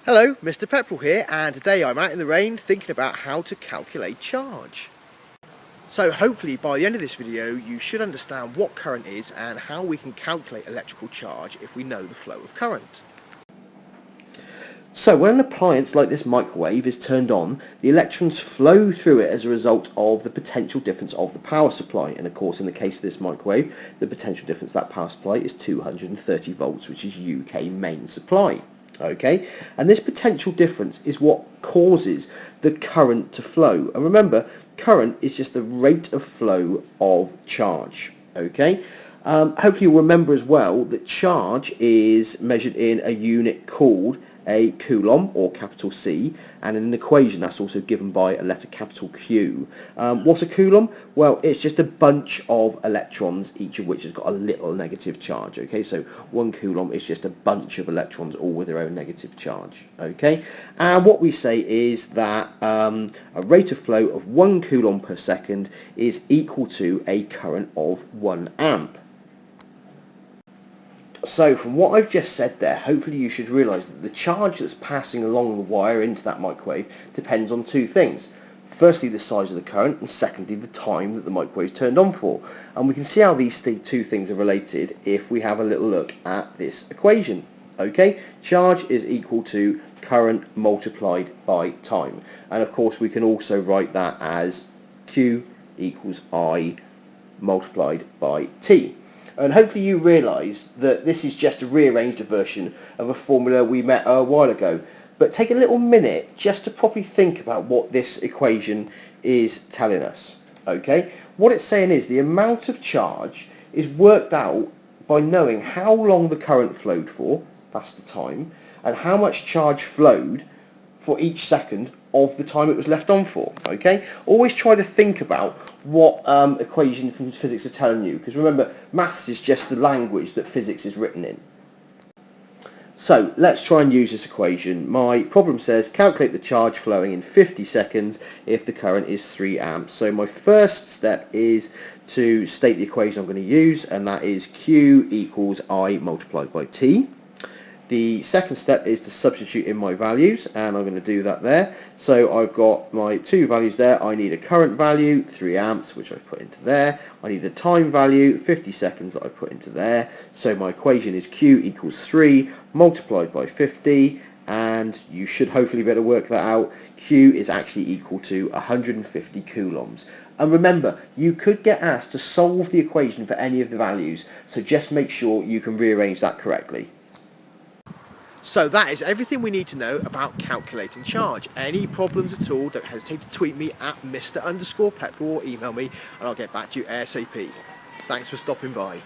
Hello, Mr. Pepperell here, and today I'm out in the rain thinking about how to calculate charge. So hopefully by the end of this video you should understand what current is and how we can calculate electrical charge if we know the flow of current. So when an appliance like this microwave is turned on, the electrons flow through it as a result of the potential difference of the power supply. And of course, in the case of this microwave, the potential difference of that power supply is 230 volts, which is UK main supply. Okay, and this potential difference is what causes the current to flow. And remember, current is just the rate of flow of charge. Okay, hopefully you'll remember as well that charge is measured in a unit called a coulomb, or capital C, and in an equation that's also given by a letter capital Q. What's a coulomb? Well, it's just a bunch of electrons, each of which has got a little negative charge. Okay, so 1 coulomb is just a bunch of electrons, all with their own negative charge. Okay, and what we say is that a rate of flow of 1 coulomb per second is equal to a current of 1 amp. So from what I've just said there, hopefully you should realise that the charge that's passing along the wire into that microwave depends on two things. Firstly, the size of the current, and secondly, the time that the microwave is turned on for. And we can see how these two things are related if we have a little look at this equation. Okay, charge is equal to current multiplied by time. And of course we can also write that as Q equals I multiplied by T. And hopefully you realise that this is just a rearranged version of a formula we met a while ago. But take a little minute just to properly think about what this equation is telling us. Okay, what it's saying is the amount of charge is worked out by knowing how long the current flowed for, that's the time, and how much charge flowed for each second of the time it was left on for. Okay, always try to think about what equation from physics are telling you, because remember, maths is just the language that physics is written in. So let's try and use this equation. My problem says calculate the charge flowing in 50 seconds if the current is 3 amps. So my first step is to state the equation I'm going to use, and that is Q equals I multiplied by T. The second step is to substitute in my values, and I'm going to do that there. So I've got my two values there. I need a current value, 3 amps, which I've put into there. I need a time value, 50 seconds, that I put into there. So my equation is Q equals 3 multiplied by 50, and you should hopefully be able to work that out. Q is actually equal to 150 coulombs. And remember, you could get asked to solve the equation for any of the values, so just make sure you can rearrange that correctly. So that is everything we need to know about calculating charge. Any problems at all, don't hesitate to tweet me at Mr_Pepperell or email me and I'll get back to you ASAP. Thanks for stopping by.